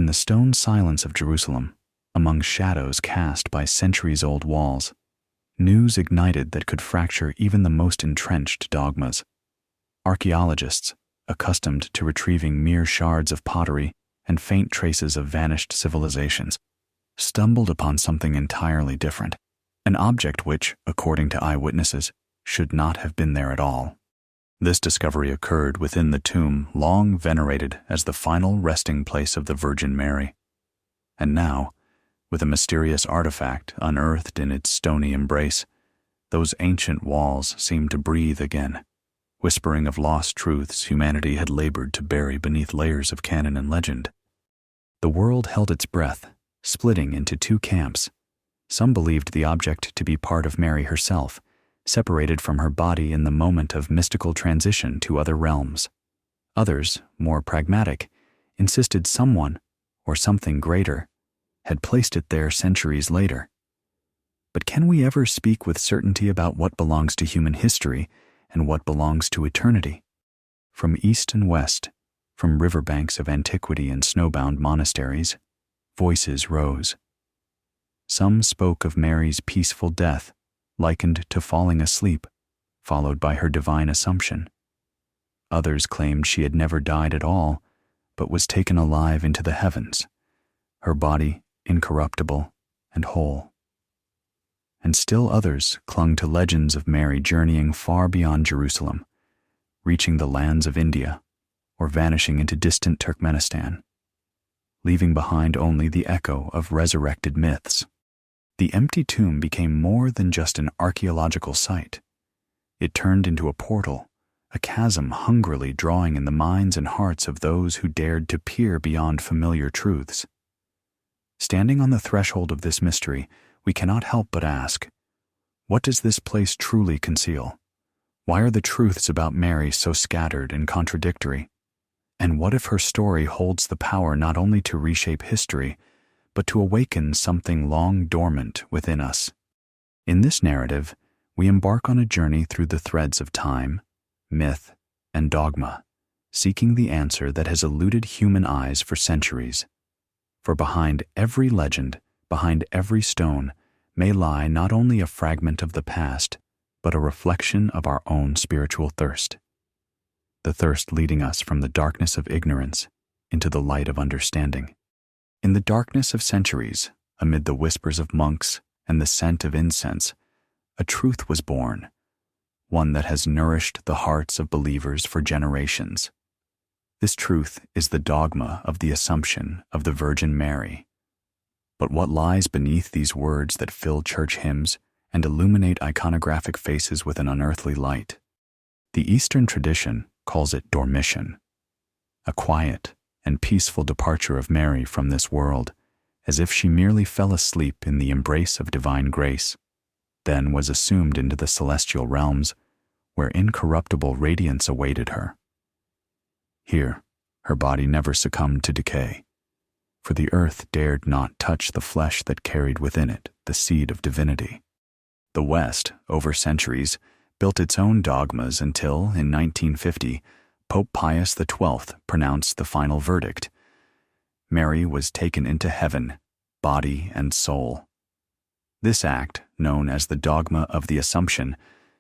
the stone silence of Jerusalem, among shadows cast by centuries-old walls, news ignited that could fracture even the most entrenched dogmas. Archaeologists, accustomed to retrieving mere shards of pottery and faint traces of vanished civilizations, stumbled upon something entirely different, an object which, according to eyewitnesses, should not have been there at all. This discovery occurred within the tomb long venerated as the final resting place of the Virgin Mary. And now, with a mysterious artifact unearthed in its stony embrace, those ancient walls seemed to breathe again, whispering of lost truths humanity had labored to bury beneath layers of canon and legend. The world held its breath, splitting into two camps. Some believed the object to be part of Mary herself, separated from her body in the moment of mystical transition to other realms. Others, more pragmatic, insisted someone, or something greater, had placed it there centuries later. But can we ever speak with certainty about what belongs to human history and what belongs to eternity? From east and west, from riverbanks of antiquity and snowbound monasteries, voices rose. Some spoke of Mary's peaceful death, likened to falling asleep, followed by her divine assumption. Others claimed she had never died at all, but was taken alive into the heavens, her body incorruptible and whole. And still others clung to legends of Mary journeying far beyond Jerusalem, reaching the lands of India, or vanishing into distant Turkmenistan, leaving behind only the echo of resurrected myths. The empty tomb became more than just an archaeological site. It turned into a portal, a chasm hungrily drawing in the minds and hearts of those who dared to peer beyond familiar truths. Standing on the threshold of this mystery, we cannot help but ask, what does this place truly conceal? Why are the truths about Mary so scattered and contradictory? And what if her story holds the power not only to reshape history, but to awaken something long dormant within us? In this narrative, we embark on a journey through the threads of time, myth, and dogma, seeking the answer that has eluded human eyes for centuries. For behind every legend, behind every stone, may lie not only a fragment of the past, but a reflection of our own spiritual thirst. The thirst leading us from the darkness of ignorance into the light of understanding. In the darkness of centuries, amid the whispers of monks and the scent of incense, a truth was born, one that has nourished the hearts of believers for generations. This truth is the dogma of the Assumption of the Virgin Mary. But what lies beneath these words that fill church hymns and illuminate iconographic faces with an unearthly light? The Eastern tradition calls it dormition, a quiet and peaceful departure of Mary from this world, as if she merely fell asleep in the embrace of divine grace, then was assumed into the celestial realms, where incorruptible radiance awaited her. Here, her body never succumbed to decay, for the earth dared not touch the flesh that carried within it the seed of divinity. The West, over centuries, built its own dogmas until, in 1950, Pope Pius XII pronounced the final verdict. Mary was taken into heaven, body and soul. This act, known as the dogma of the Assumption,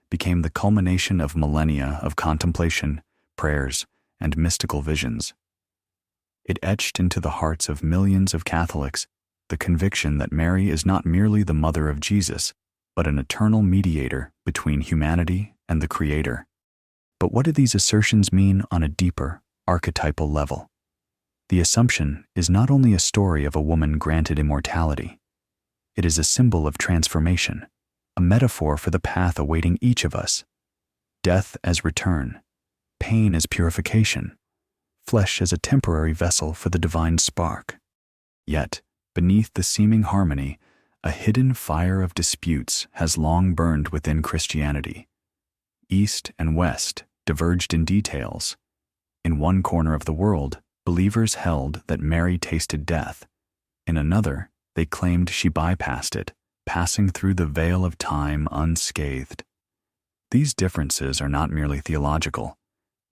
became the culmination of millennia of contemplation, prayers, and mystical visions. It etched into the hearts of millions of Catholics the conviction that Mary is not merely the mother of Jesus, but an eternal mediator between humanity and the Creator. But what do these assertions mean on a deeper, archetypal level? The Assumption is not only a story of a woman granted immortality. It is a symbol of transformation, a metaphor for the path awaiting each of us. Death as return, pain as purification, flesh as a temporary vessel for the divine spark. Yet, beneath the seeming harmony, a hidden fire of disputes has long burned within Christianity. East and West diverged in details. In one corner of the world, believers held that Mary tasted death. In another, they claimed she bypassed it, passing through the veil of time unscathed. These differences are not merely theological.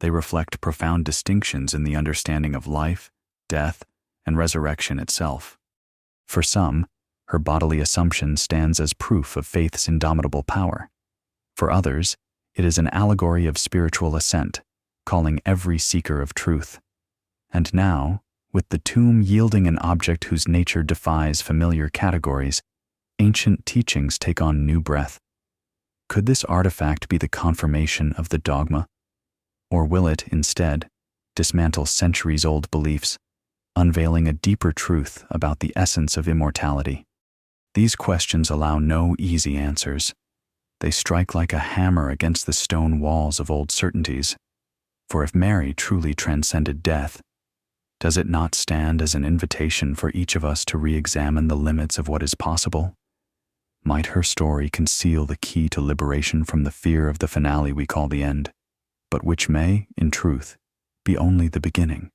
They reflect profound distinctions in the understanding of life, death, and resurrection itself. For some, her bodily assumption stands as proof of faith's indomitable power. For others, it is an allegory of spiritual ascent, calling every seeker of truth. And now, with the tomb yielding an object whose nature defies familiar categories, ancient teachings take on new breath. Could this artifact be the confirmation of the dogma? Or will it, instead, dismantle centuries-old beliefs, unveiling a deeper truth about the essence of immortality? These questions allow no easy answers. They strike like a hammer against the stone walls of old certainties. For if Mary truly transcended death, does it not stand as an invitation for each of us to re-examine the limits of what is possible? Might her story conceal the key to liberation from the fear of the finale we call the end, but which may, in truth, be only the beginning?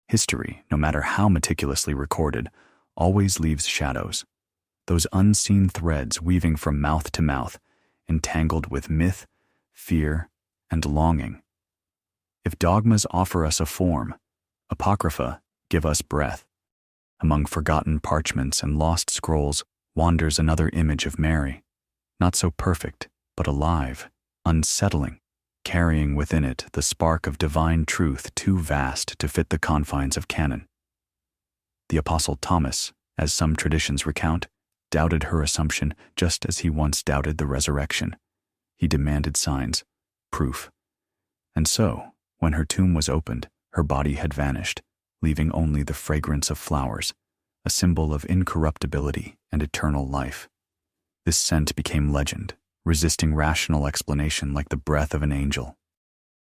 History, no matter how meticulously recorded, always leaves shadows, those unseen threads weaving from mouth to mouth, entangled with myth, fear, and longing. If dogmas offer us a form, apocrypha give us breath. Among forgotten parchments and lost scrolls wanders another image of Mary, not so perfect, but alive, unsettling, carrying within it the spark of divine truth too vast to fit the confines of canon. The Apostle Thomas, as some traditions recount, doubted her assumption just as he once doubted the resurrection. He demanded signs, proof. And so, when her tomb was opened, her body had vanished, leaving only the fragrance of flowers, a symbol of incorruptibility and eternal life. This scent became legend, resisting rational explanation like the breath of an angel.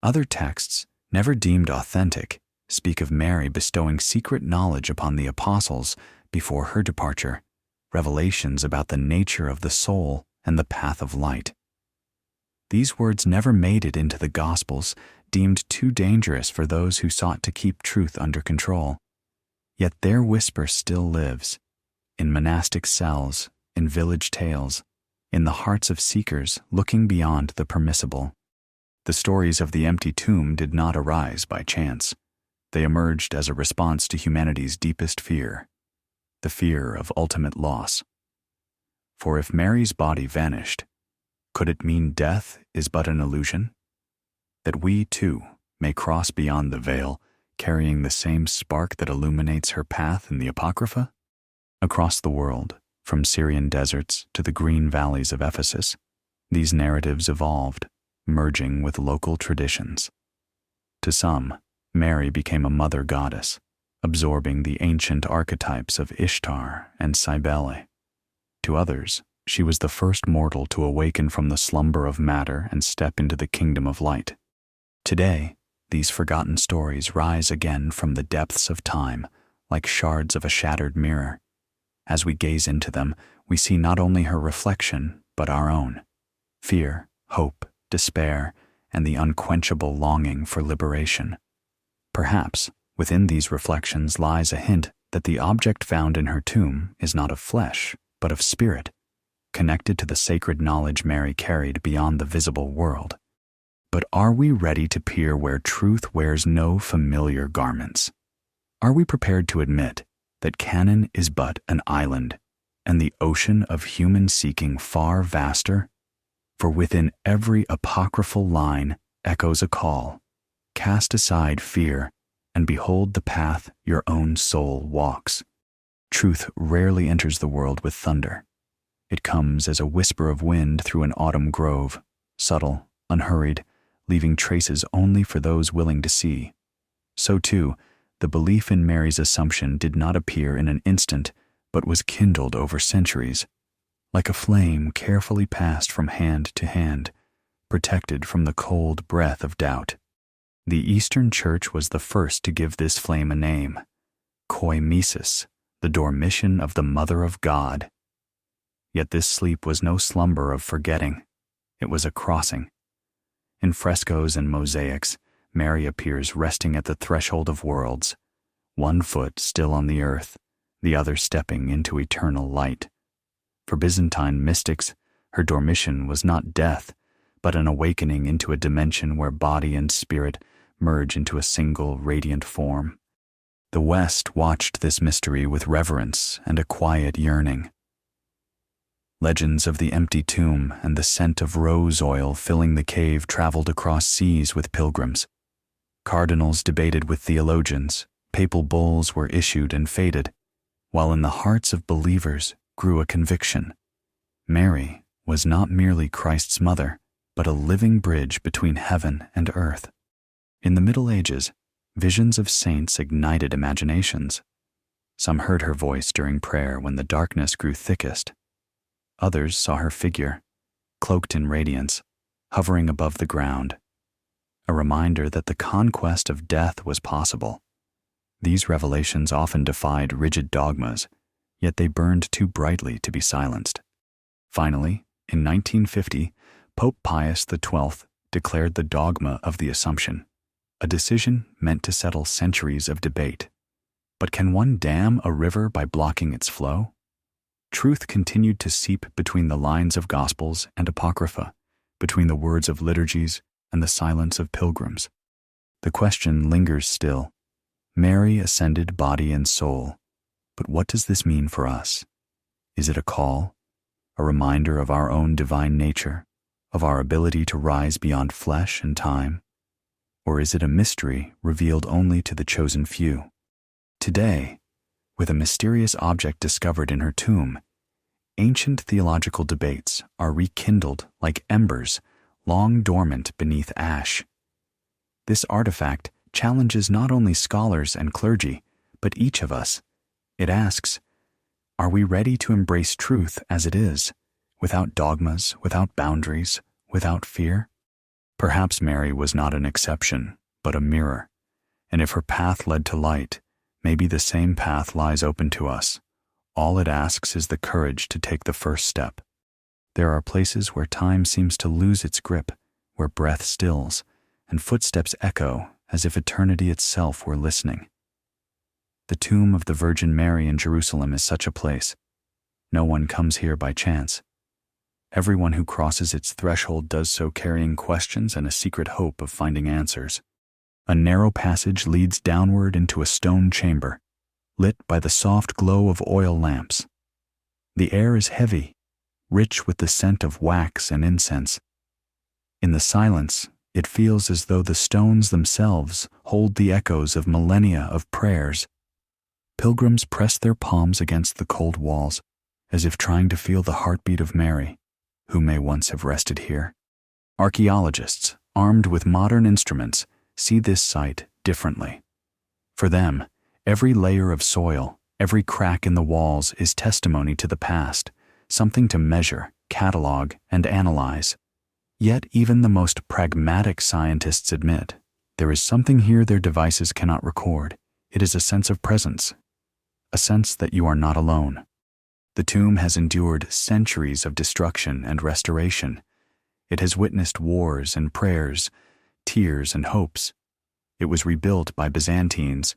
Other texts, never deemed authentic, speak of Mary bestowing secret knowledge upon the apostles before her departure, revelations about the nature of the soul and the path of light. These words never made it into the Gospels, deemed too dangerous for those who sought to keep truth under control. Yet their whisper still lives, in monastic cells, in village tales, in the hearts of seekers looking beyond the permissible. The stories of the empty tomb did not arise by chance. They emerged as a response to humanity's deepest fear, the fear of ultimate loss. For if Mary's body vanished, could it mean death is but an illusion? That we, too, may cross beyond the veil, carrying the same spark that illuminates her path in the Apocrypha? Across the world, from Syrian deserts to the green valleys of Ephesus, these narratives evolved, merging with local traditions. To some, Mary became a mother goddess, absorbing the ancient archetypes of Ishtar and Cybele. To others, she was the first mortal to awaken from the slumber of matter and step into the kingdom of light. Today, these forgotten stories rise again from the depths of time, like shards of a shattered mirror. As we gaze into them, we see not only her reflection, but our own. Fear, hope, despair, and the unquenchable longing for liberation. Perhaps, within these reflections lies a hint that the object found in her tomb is not of flesh, but of spirit, connected to the sacred knowledge Mary carried beyond the visible world. But are we ready to peer where truth wears no familiar garments? Are we prepared to admit that canon is but an island, and the ocean of human seeking far vaster? For within every apocryphal line echoes a call: cast aside fear, and behold the path your own soul walks. Truth rarely enters the world with thunder. It comes as a whisper of wind through an autumn grove, subtle, unhurried, leaving traces only for those willing to see. So too, the belief in Mary's assumption did not appear in an instant, but was kindled over centuries, like a flame carefully passed from hand to hand, protected from the cold breath of doubt. The Eastern Church was the first to give this flame a name: Koimesis, the dormition of the Mother of God. Yet this sleep was no slumber of forgetting. It was a crossing. In frescoes and mosaics, Mary appears resting at the threshold of worlds, one foot still on the earth, the other stepping into eternal light. For Byzantine mystics, her dormition was not death, but an awakening into a dimension where body and spirit merge into a single radiant form. The West watched this mystery with reverence and a quiet yearning. Legends of the empty tomb and the scent of rose oil filling the cave traveled across seas with pilgrims. Cardinals debated with theologians, papal bulls were issued and faded, while in the hearts of believers grew a conviction. Mary was not merely Christ's mother, but a living bridge between heaven and earth. In the Middle Ages, visions of saints ignited imaginations. Some heard her voice during prayer when the darkness grew thickest. Others saw her figure, cloaked in radiance, hovering above the ground, a reminder that the conquest of death was possible. These revelations often defied rigid dogmas, yet they burned too brightly to be silenced. Finally, in 1950, Pope Pius XII declared the dogma of the Assumption, a decision meant to settle centuries of debate. But can one dam a river by blocking its flow? Truth continued to seep between the lines of Gospels and Apocrypha, between the words of liturgies and the silence of pilgrims. The question lingers still. Mary ascended body and soul, but what does this mean for us? Is it a call, a reminder of our own divine nature, of our ability to rise beyond flesh and time? Or is it a mystery revealed only to the chosen few? Today, with a mysterious object discovered in her tomb, ancient theological debates are rekindled like embers long dormant beneath ash. This artifact challenges not only scholars and clergy, but each of us. It asks, are we ready to embrace truth as it is, without dogmas, without boundaries, without fear? Perhaps Mary was not an exception, but a mirror, and if her path led to light, maybe the same path lies open to us. All it asks is the courage to take the first step. There are places where time seems to lose its grip, where breath stills, and footsteps echo as if eternity itself were listening. The tomb of the Virgin Mary in Jerusalem is such a place. No one comes here by chance. Everyone who crosses its threshold does so carrying questions and a secret hope of finding answers. A narrow passage leads downward into a stone chamber, lit by the soft glow of oil lamps. The air is heavy, rich with the scent of wax and incense. In the silence, it feels as though the stones themselves hold the echoes of millennia of prayers. Pilgrims press their palms against the cold walls, as if trying to feel the heartbeat of Mary, who may once have rested here. Archaeologists, armed with modern instruments, see this site differently. For them, every layer of soil, every crack in the walls is testimony to the past, something to measure, catalog, and analyze. Yet even the most pragmatic scientists admit, there is something here their devices cannot record. It is a sense of presence, a sense that you are not alone. The tomb has endured centuries of destruction and restoration. It has witnessed wars and prayers, tears and hopes. It was rebuilt by Byzantines,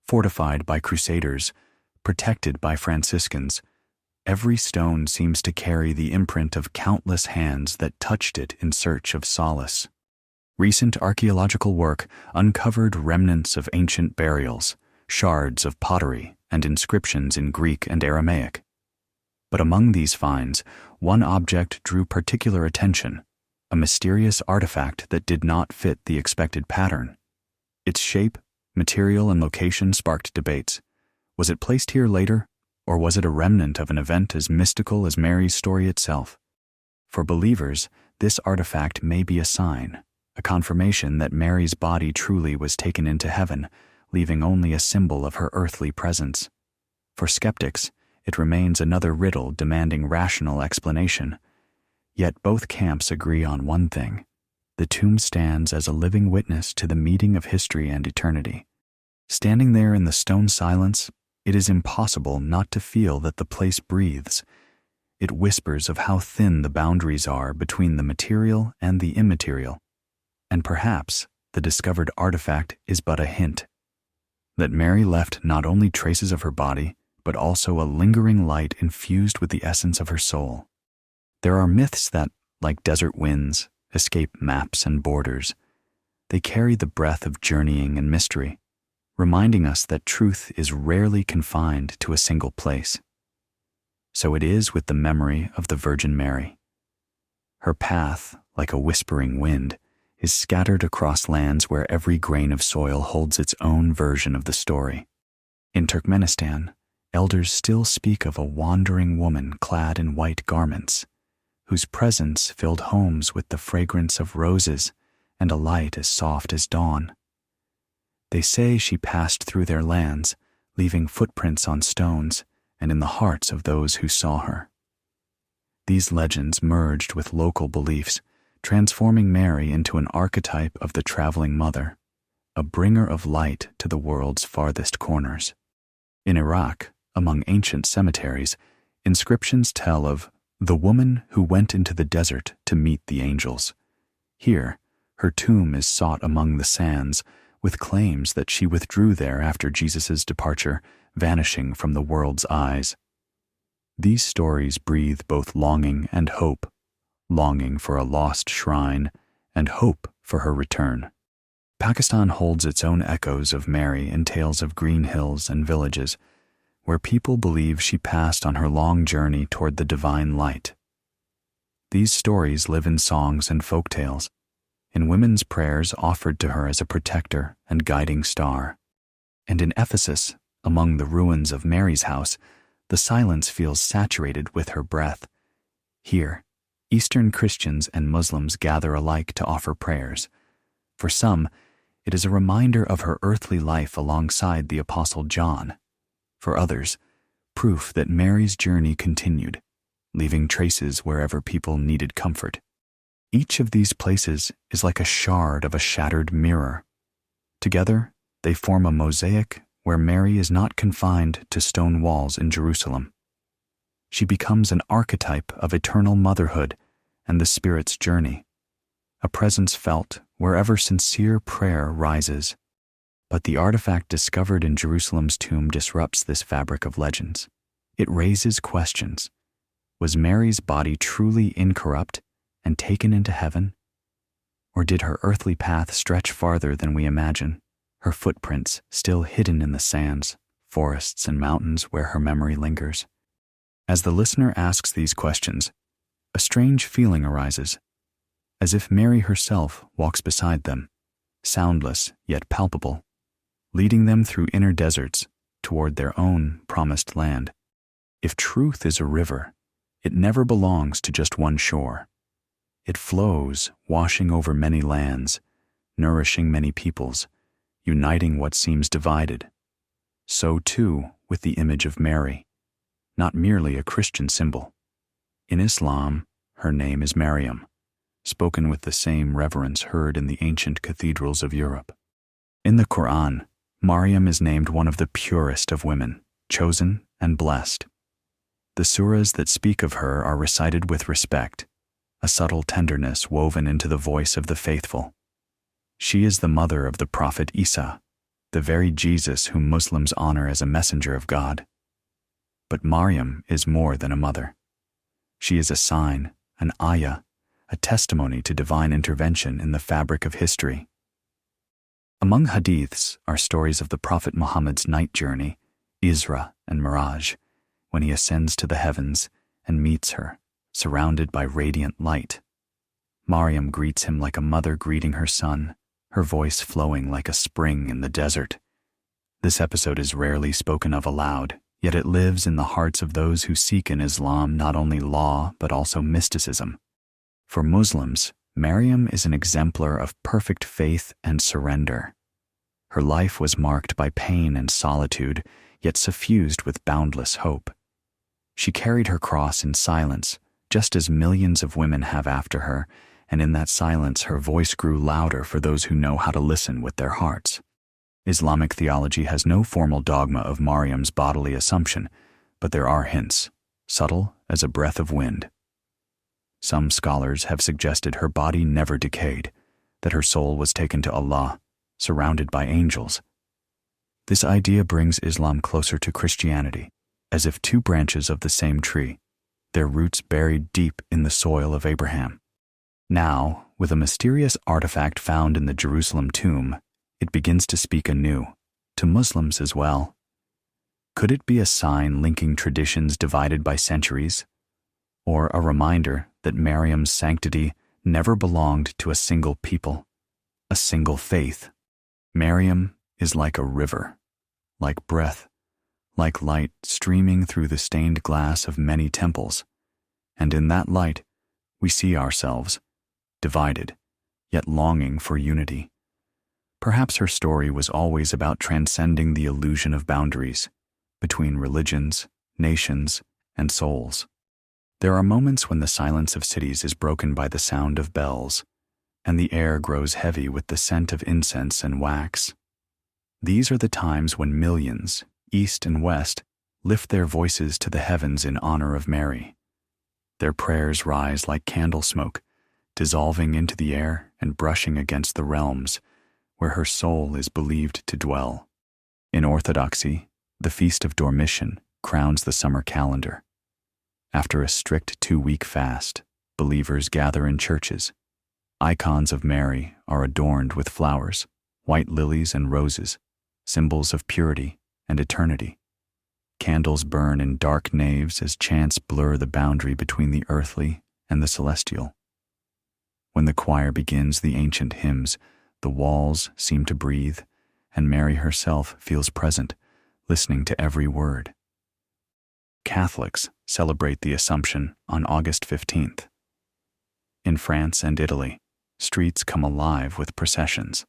fortified by Crusaders, protected by Franciscans. Every stone seems to carry the imprint of countless hands that touched it in search of solace. Recent archaeological work uncovered remnants of ancient burials, shards of pottery, and inscriptions in Greek and Aramaic. But among these finds, one object drew particular attention, a mysterious artifact that did not fit the expected pattern. Its shape, material, and location sparked debates. Was it placed here later, or was it a remnant of an event as mystical as Mary's story itself? For believers, this artifact may be a sign, a confirmation that Mary's body truly was taken into heaven, leaving only a symbol of her earthly presence. For skeptics, it remains another riddle demanding rational explanation. Yet both camps agree on one thing. The tomb stands as a living witness to the meeting of history and eternity. Standing there in the stone silence, it is impossible not to feel that the place breathes. It whispers of how thin the boundaries are between the material and the immaterial. And perhaps the discovered artifact is but a hint that Mary left not only traces of her body, but also a lingering light infused with the essence of her soul. There are myths that, like desert winds, escape maps and borders. They carry the breath of journeying and mystery, reminding us that truth is rarely confined to a single place. So it is with the memory of the Virgin Mary. Her path, like a whispering wind, is scattered across lands where every grain of soil holds its own version of the story. In Turkmenistan, elders still speak of a wandering woman clad in white garments, whose presence filled homes with the fragrance of roses and a light as soft as dawn. They say she passed through their lands, leaving footprints on stones and in the hearts of those who saw her. These legends merged with local beliefs, transforming Mary into an archetype of the traveling mother, a bringer of light to the world's farthest corners. In Iraq, among ancient cemeteries, inscriptions tell of the woman who went into the desert to meet the angels. Here, her tomb is sought among the sands, with claims that she withdrew there after Jesus' departure, vanishing from the world's eyes. These stories breathe both longing and hope, longing for a lost shrine and hope for her return. Pakistan holds its own echoes of Mary in tales of green hills and villages, where people believe she passed on her long journey toward the divine light. These stories live in songs and folk tales, in women's prayers offered to her as a protector and guiding star. And in Ephesus, among the ruins of Mary's house, the silence feels saturated with her breath. Here, Eastern Christians and Muslims gather alike to offer prayers. For some, it is a reminder of her earthly life alongside the Apostle John. For others, proof that Mary's journey continued, leaving traces wherever people needed comfort. Each of these places is like a shard of a shattered mirror. Together, they form a mosaic where Mary is not confined to stone walls in Jerusalem. She becomes an archetype of eternal motherhood and the Spirit's journey, a presence felt wherever sincere prayer rises. But the artifact discovered in Jerusalem's tomb disrupts this fabric of legends. It raises questions. Was Mary's body truly incorrupt and taken into heaven? Or did her earthly path stretch farther than we imagine, her footprints still hidden in the sands, forests, and mountains where her memory lingers? As the listener asks these questions, a strange feeling arises, as if Mary herself walks beside them, soundless yet palpable, leading them through inner deserts toward their own promised land. If truth is a river, it never belongs to just one shore. It flows, washing over many lands, nourishing many peoples, uniting what seems divided. So too with the image of Mary, not merely a Christian symbol. In Islam, her name is Maryam, spoken with the same reverence heard in the ancient cathedrals of Europe. In the Quran, Maryam is named one of the purest of women, chosen and blessed. The surahs that speak of her are recited with respect, a subtle tenderness woven into the voice of the faithful. She is the mother of the prophet Isa, the very Jesus whom Muslims honor as a messenger of God. But Maryam is more than a mother. She is a sign, an ayah, a testimony to divine intervention in the fabric of history. Among hadiths are stories of the Prophet Muhammad's night journey, Isra and Miraj, when he ascends to the heavens and meets her, surrounded by radiant light. Maryam greets him like a mother greeting her son, her voice flowing like a spring in the desert. This episode is rarely spoken of aloud, yet it lives in the hearts of those who seek in Islam not only law but also mysticism. For Muslims, Maryam is an exemplar of perfect faith and surrender. Her life was marked by pain and solitude, yet suffused with boundless hope. She carried her cross in silence, just as millions of women have after her, and in that silence her voice grew louder for those who know how to listen with their hearts. Islamic theology has no formal dogma of Maryam's bodily assumption, but there are hints, subtle as a breath of wind. Some scholars have suggested her body never decayed, that her soul was taken to Allah, surrounded by angels. This idea brings Islam closer to Christianity, as if two branches of the same tree, their roots buried deep in the soil of Abraham. Now, with a mysterious artifact found in the Jerusalem tomb, it begins to speak anew, to Muslims as well. Could it be a sign linking traditions divided by centuries, or a reminder that Maryam's sanctity never belonged to a single people, a single faith? Maryam is like a river, like breath, like light streaming through the stained glass of many temples, and in that light we see ourselves, divided, yet longing for unity. Perhaps her story was always about transcending the illusion of boundaries between religions, nations, and souls. There are moments when the silence of cities is broken by the sound of bells, and the air grows heavy with the scent of incense and wax. These are the times when millions, east and west, lift their voices to the heavens in honor of Mary. Their prayers rise like candle smoke, dissolving into the air and brushing against the realms where her soul is believed to dwell. In Orthodoxy, the Feast of Dormition crowns the summer calendar. After a strict 2-week fast, believers gather in churches. Icons of Mary are adorned with flowers, white lilies and roses, symbols of purity and eternity. Candles burn in dark naves as chants blur the boundary between the earthly and the celestial. When the choir begins the ancient hymns, the walls seem to breathe, and Mary herself feels present, listening to every word. Catholics celebrate the Assumption on August 15th. In France and Italy, streets come alive with processions.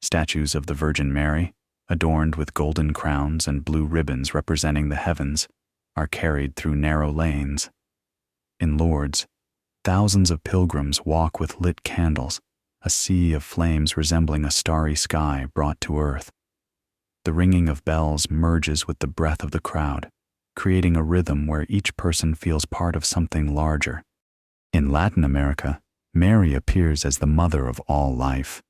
Statues of the Virgin Mary, adorned with golden crowns and blue ribbons representing the heavens, are carried through narrow lanes. In Lourdes, thousands of pilgrims walk with lit candles, a sea of flames resembling a starry sky brought to earth. The ringing of bells merges with the breath of the crowd, creating a rhythm where each person feels part of something larger. In Latin America, Mary appears as the mother of all life.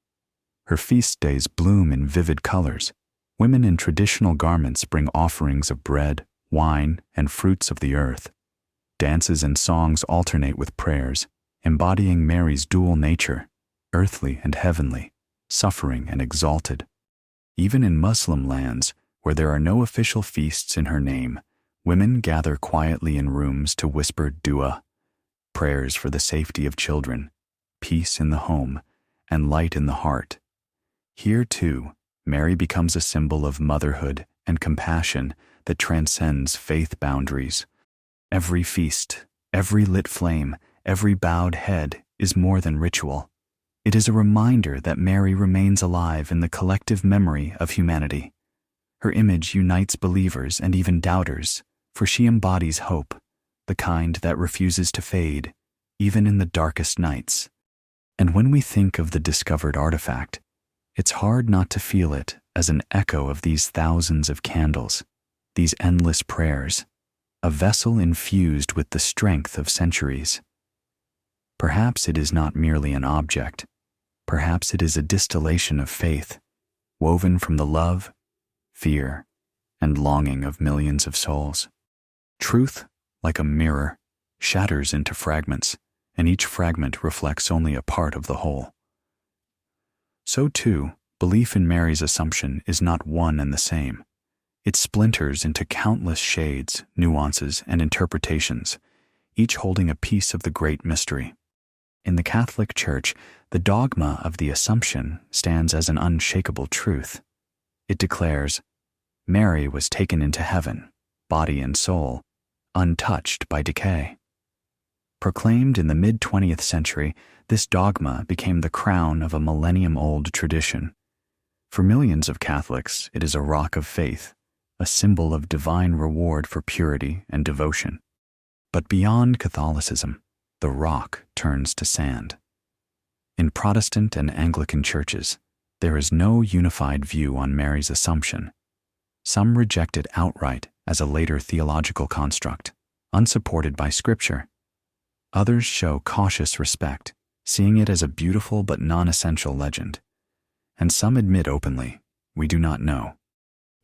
Her feast days bloom in vivid colors. Women in traditional garments bring offerings of bread, wine, and fruits of the earth. Dances and songs alternate with prayers, embodying Mary's dual nature, earthly and heavenly, suffering and exalted. Even in Muslim lands, where there are no official feasts in her name, women gather quietly in rooms to whisper dua, prayers for the safety of children, peace in the home, and light in the heart. Here, too, Mary becomes a symbol of motherhood and compassion that transcends faith boundaries. Every feast, every lit flame, every bowed head is more than ritual. It is a reminder that Mary remains alive in the collective memory of humanity. Her image unites believers and even doubters, for she embodies hope, the kind that refuses to fade, even in the darkest nights. And when we think of the discovered artifact, it's hard not to feel it as an echo of these thousands of candles, these endless prayers, a vessel infused with the strength of centuries. Perhaps it is not merely an object. Perhaps it is a distillation of faith, woven from the love, fear, and longing of millions of souls. Truth, like a mirror, shatters into fragments, and each fragment reflects only a part of the whole. So too, belief in Mary's Assumption is not one and the same. It splinters into countless shades, nuances, and interpretations, each holding a piece of the great mystery. In the Catholic Church, the dogma of the Assumption stands as an unshakable truth. It declares, Mary was taken into heaven, body and soul, untouched by decay. Proclaimed in the mid-20th century, this dogma became the crown of a millennium-old tradition. For millions of Catholics, it is a rock of faith, a symbol of divine reward for purity and devotion. But beyond Catholicism, the rock turns to sand. In Protestant and Anglican churches, there is no unified view on Mary's Assumption. Some reject it outright as a later theological construct, unsupported by Scripture. Others show cautious respect, seeing it as a beautiful but non-essential legend. And some admit openly, we do not know.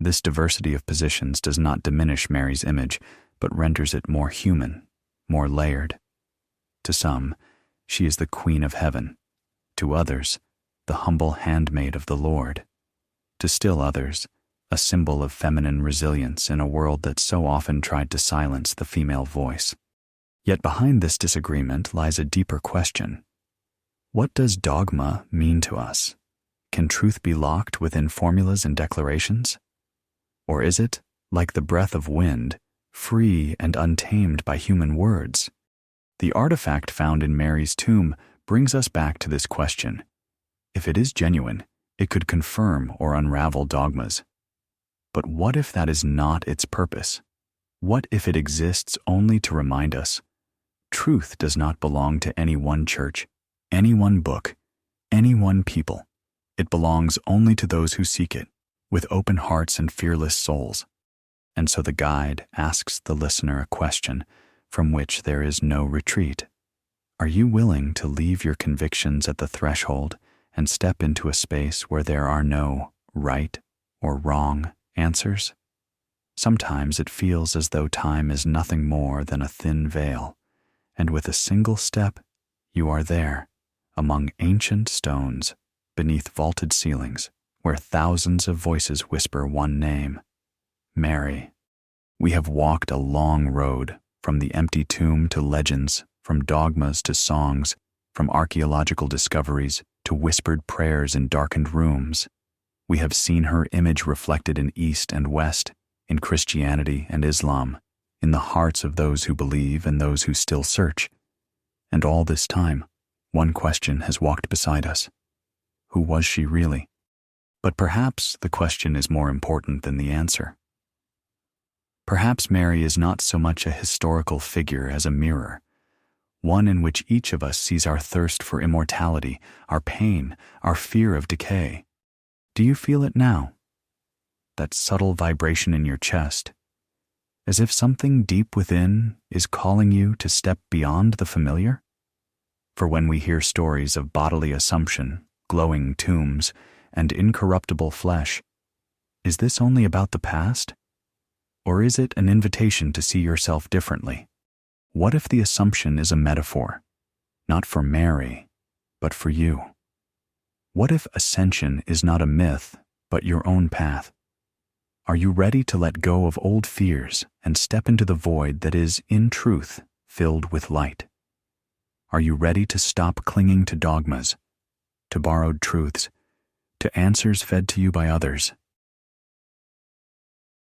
This diversity of positions does not diminish Mary's image, but renders it more human, more layered. To some, she is the Queen of Heaven. To others, the humble handmaid of the Lord. To still others, a symbol of feminine resilience in a world that so often tried to silence the female voice. Yet behind this disagreement lies a deeper question. What does dogma mean to us? Can truth be locked within formulas and declarations? Or is it, like the breath of wind, free and untamed by human words? The artifact found in Mary's tomb brings us back to this question. If it is genuine, it could confirm or unravel dogmas. But what if that is not its purpose? What if it exists only to remind us? Truth does not belong to any one church, any one book, any one people. It belongs only to those who seek it, with open hearts and fearless souls. And so the guide asks the listener a question from which there is no retreat. Are you willing to leave your convictions at the threshold and step into a space where there are no right or wrong answers? Sometimes it feels as though time is nothing more than a thin veil, and with a single step, you are there, among ancient stones, beneath vaulted ceilings, where thousands of voices whisper one name, Mary. We have walked a long road, from the empty tomb to legends, from dogmas to songs, from archaeological discoveries to whispered prayers in darkened rooms. We have seen her image reflected in East and West, in Christianity and Islam, in the hearts of those who believe and those who still search. And all this time, one question has walked beside us. Who was she really? But perhaps the question is more important than the answer. Perhaps Mary is not so much a historical figure as a mirror, one in which each of us sees our thirst for immortality, our pain, our fear of decay. Do you feel it now? That subtle vibration in your chest, as if something deep within is calling you to step beyond the familiar? For when we hear stories of bodily assumption, glowing tombs, and incorruptible flesh, is this only about the past? Or is it an invitation to see yourself differently? What if the assumption is a metaphor, not for Mary, but for you? What if ascension is not a myth, but your own path? Are you ready to let go of old fears and step into the void that is, in truth, filled with light? Are you ready to stop clinging to dogmas, to borrowed truths, to answers fed to you by others,